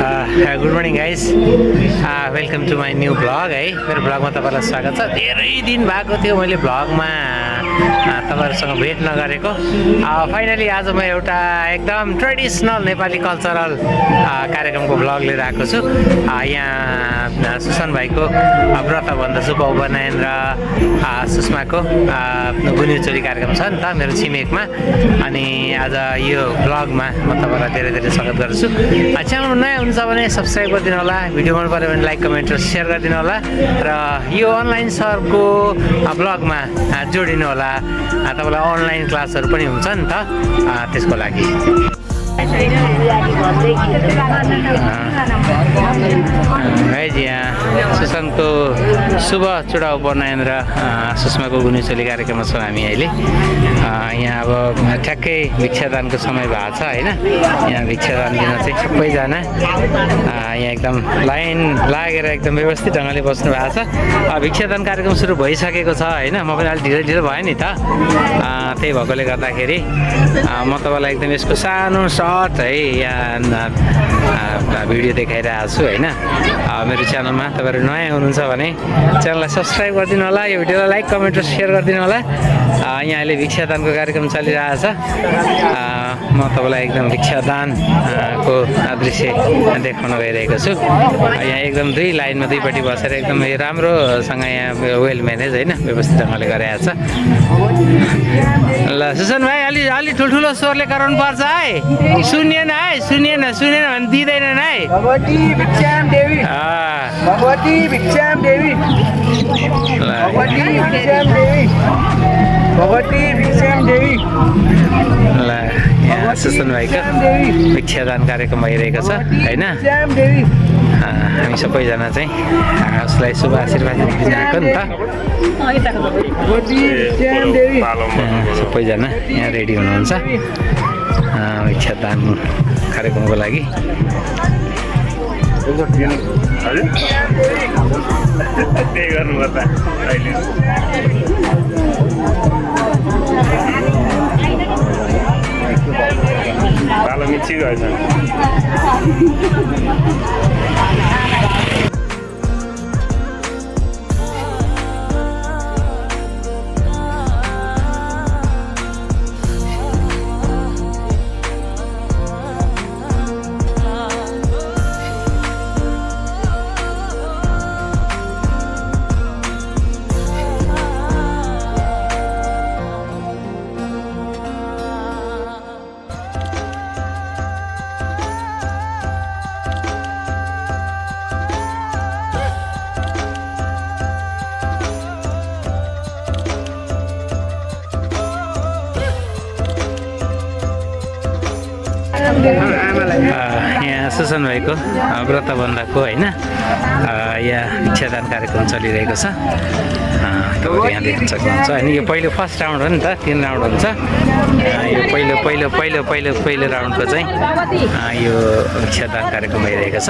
Good morning guys, welcome to my new blog है। मेरो ब्लगमा तपाईँलाई स्वागत छ। धेरै दिन भएको थियो मैले ब्लगमा तपाईँहरूसँग भेट नगरेको। फाइनली आज म एउटा एकदम ट्रेडिसनल नेपाली कल्चरल कार्यक्रमको ब्लग लिएर आएको छु। यहाँ सुसन भाइको व्रतबन्ध शुभ उपनयन र सुषमाको गुनिउचोली कार्यक्रम छ नि त मेरो छिमेकमा। अनि आज यो ब्लगमा म तपाईँलाई धेरै धेरै स्वागत गर्छु। च्यानलमा नयाँ हुनुहुन्छ भने सब्सक्राइब गरिदिनु होला, भिडियो मन पऱ्यो भने लाइक कमेन्ट र सेयर गरिदिनु होला र यो अनलाइन सरको ब्लगमा जोडिनु होला। तपाईँलाई अनलाइन क्लासहरू पनि हुन्छ नि त त्यसको लागि। यहाँ सुशान्तको शुभ चुडा उपनयन र सुषमाको गुनिउचोली कार्यक्रममा छौँ हामी अहिले। यहाँ अब ठ्याक्कै भिक्षादानको समय भएको छ होइन। यहाँ भिक्षादान दिन चाहिँ सबैजना यहाँ एकदम लाइन लागेर एकदम व्यवस्थित ढङ्गले बस्नु भएको छ। भिक्षादान कार्यक्रम सुरु भइसकेको छ होइन। म पनि अलिक ढिलो ढिलो भयो नि त, त्यही भएकोले गर्दाखेरि म तपाईँलाई एकदम यसको सानो सर्ट है यहाँ भिडियो देखाइरहेको छु होइन। मेरो च्यानलमा तपाईँहरू नयाँ हुनुहुन्छ भने च्यानललाई सब्सक्राइब गरिदिनु होला, यो भिडियोलाई लाइक कमेन्ट र सेयर गरिदिनु होला। यहाँ अहिले भिक्षादानको कार्यक्रम चलिरहेछ। म तपाईँलाई एकदम भिक्षादानको दृश्य देखाउन गइरहेको छु। यहाँ एकदम दुई लाइनमा दुईपट्टि बसेर एकदम राम्रोसँग यहाँ वेल म्यानेज होइन व्यवस्थित ढङ्गले गरिरहेको छ। ल सुसन भाइ अलि ठुल्ठुलो स्वरले कराउनु पर्छ है। सुनिएन है, सुनिएन भने दिँदैनन् है। भगवती भिक्षाम देवी, भगवती भिक्षाम देवी, भगवती भिक्षाम देवी, भगवती भिक्षाम देवी। ल यहाँ सुसन भाइको भिक्षादान कार्यक्रम भइरहेको छ होइन। हामी सबैजना चाहिँ उसलाई शुभ आशीर्वाद दिन आएको नि त। सबैजना यहाँ रेडी हुनुहुन्छ भिक्षादान कार्यक्रमको लागि। पालो मिची गएछ। यहाँ सुसन भाइको व्रतबन्धको होइन यहाँ भिक्षादान कार्यक्रम चलिरहेको छ। तपाईँहरू यहाँ देख्न सक्नुहुन्छ होइन। यो पहिलो फर्स्ट राउन्ड हो नि त, 3 राउन्ड हुन्छ। यो पहिलो राउन्डको चाहिँ यो भिक्षादान कार्यक्रम भइरहेको छ।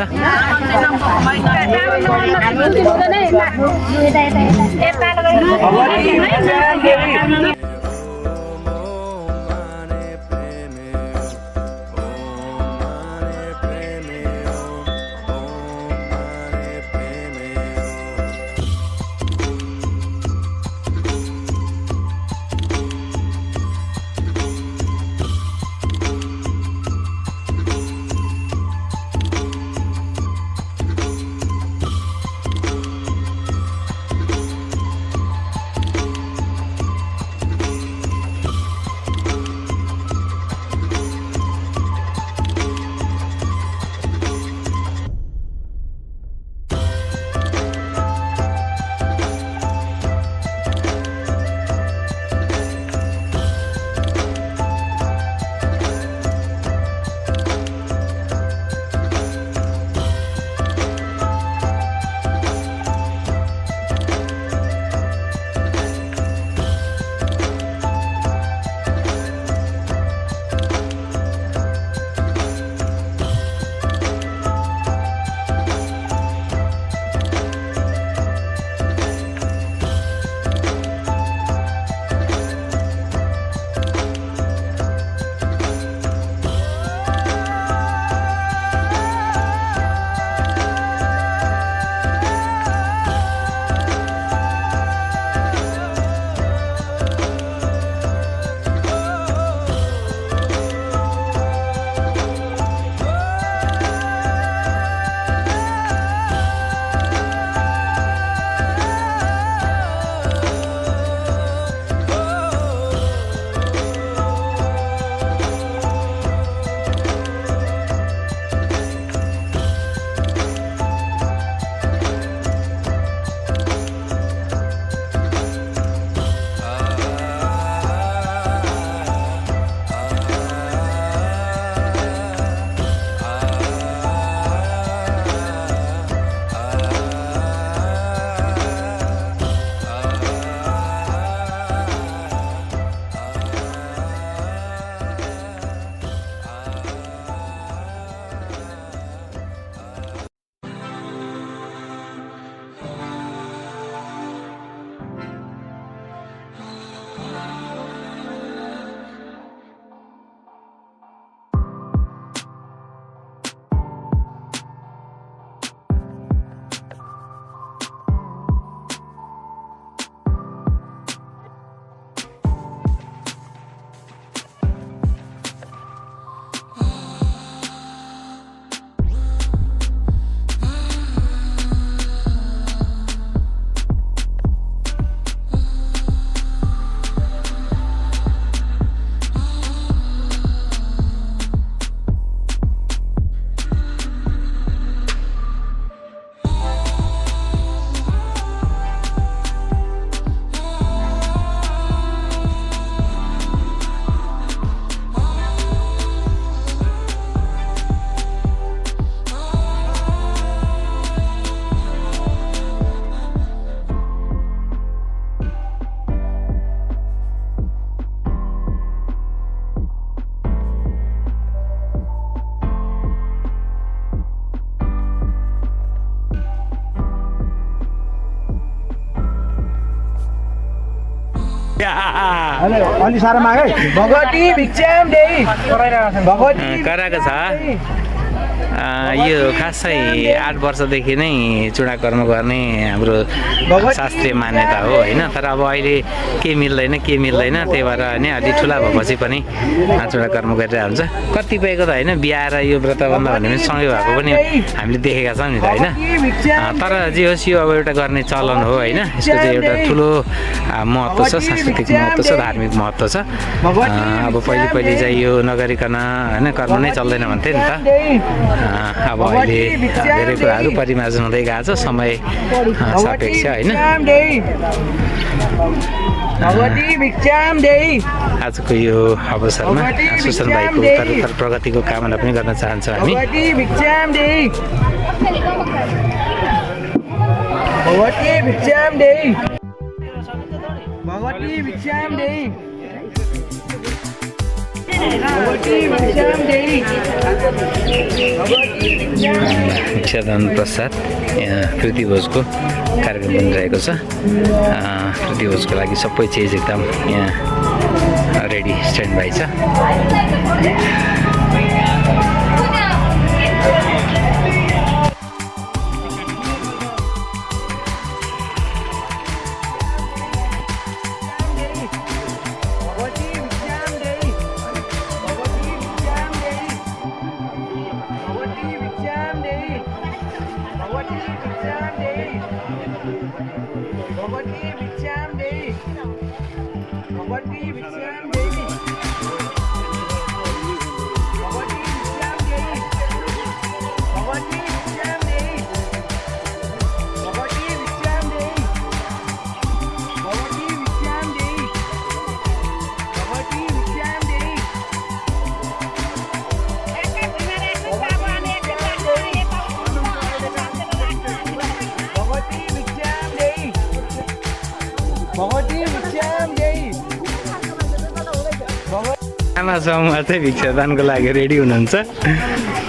अनि साह्रो मागे भगवती भिक्षाम देवी भगवती कराएको छ यो खासै 8 वर्षदेखि नै चुडा कर्म गर्ने हाम्रो शास्त्रीय मान्यता हो होइन। तर अब अहिले के मिल्दैन त्यही भएर नि अलि ठुला भएपछि पनि चुडा कर्म गरिरहेको हुन्छ। कतिपयको त होइन बिहा र यो व्रतबन्ध भन्ने पनि सँगै भएको पनि हामीले देखेका छौँ नि त होइन। तर जे होस् यो अब एउटा गर्ने चलन हो होइन। यसको चाहिँ एउटा ठुलो महत्त्व छ, सांस्कृतिक महत्त्व छ, धार्मिक महत्त्व छ। अब पहिले चाहिँ यो नगरिकन होइन कर्म नै चल्दैन भन्थे नि त। अब अहिले धेरै कुराहरू परिमार्जन हुँदै गएको छ, समय सापेक्ष होइन। आजको यो अवसरमा सुसन भाइको उत्तरोत्तर प्रगतिको कामना पनि गर्न चाहन्छौँ हामी। भिक्षादान प्रसाद यहाँ प्रीतिभोजको कार्यक्रम बनिरहेको छ। प्रीतिभोजको लागि सबै चिज एकदम यहाँ रेडी स्ट्यान्ड बाई छ। आमा समूह चाहिँ भिक्षादानको लागि रेडी हुनुहुन्छ।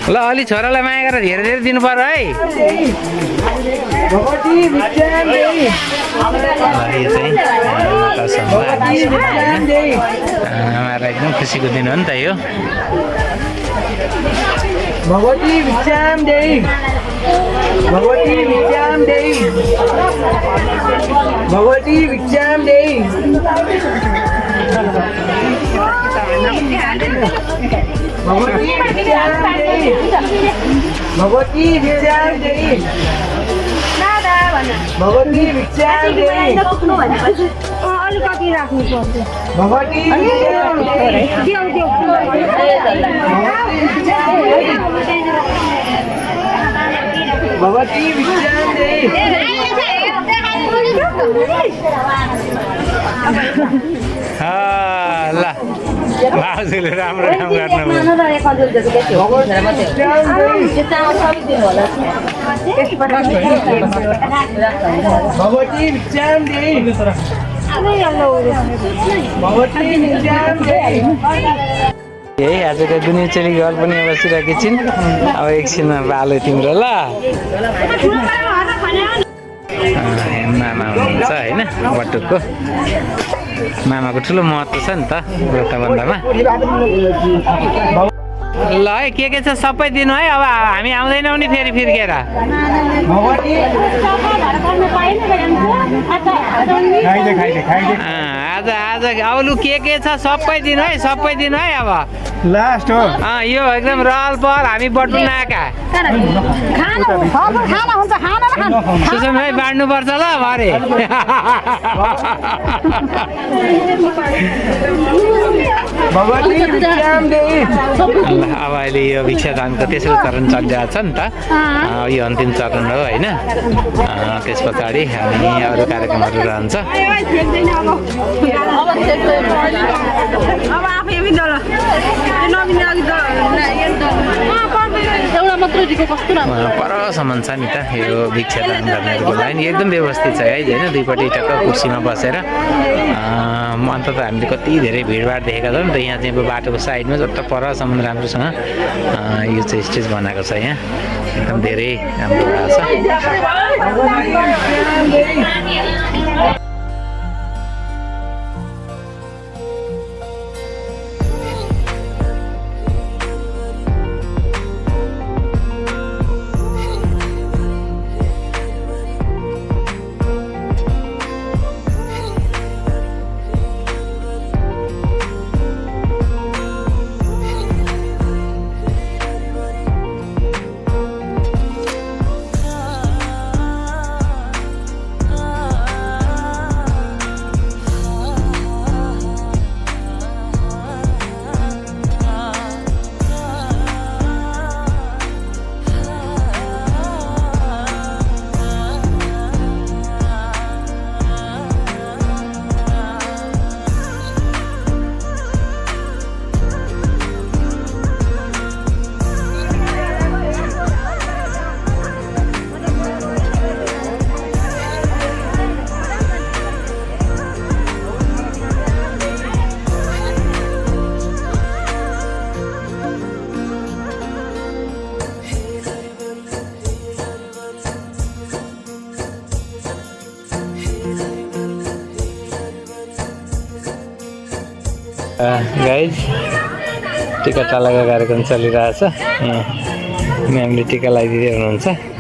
ल अलि छोरालाई माया गरेर धेरै धेरै दिनु पर्यो है। आमालाई एकदम खुसीको दिन हो नि त यो। भगवती भिक्षाम देवी भगवती भिक्षाम देवी भगवती भिक्षाम देवी भगवती भिक्षाम देवी भगवती भिक्षाम देवी भगवती भिक्षाम देवी अलिकति राख्नुपर्छ। भगवती भिक्षाम भगवती भिक्षाम देवी ल बाजुले राम्रो काम गर्नुभयो। भगवती भिक्षाम देवी भगवती भिक्षाम देवी यही आजको गुनिउचोली गर्ल पनि बसिरहेकी छिन्। अब एकछिनमा बालो तिम्रो ल मामा हुनुहुन्छ होइन। बटुकको मामाको ठुलो महत्त्व छ नि त व्रतबन्धमा। ल है के छ सबै दिनु है। अब हामी आउँदैनौँ नि फेरि फिर्केर। आज आज औलु के छ सबै दिनु है, सबै दिनु है। अब लास्ट हो यो एकदम रहल पहल हामी बटुल्न आएका। सुसन भाइ बाँड्नुपर्छ ल भरे। भगवती भिक्षाम देवी अब अहिले यो भिक्षादानको तेस्रो चरण चलिरहेको छ नि त। यो अन्तिम चरण हो होइन। त्यस पछाडि हामी अरू कार्यक्रमहरू रहन्छ। परसम्म छ नि त यो भिक्षादान गर्नेहरूको लागि एकदम व्यवस्थित छ है होइन। दुईपट्टि टक्क कुर्सीमा बसेर अन्त त हामीले कति धेरै भिडभाड देखेका छौँ नि त। यहाँ चाहिँ अब बाटोको साइडमा जता परसम्म राम्रोसँग यो चाहिँ स्टेज बनाएको छ। यहाँ एकदम धेरै राम्रो भएको छ। गाइज टिका टालाको कार्यक्रम चलिरहेछ यहाँ म्यामले टिका लगाइदिँदै हुनुहुन्छ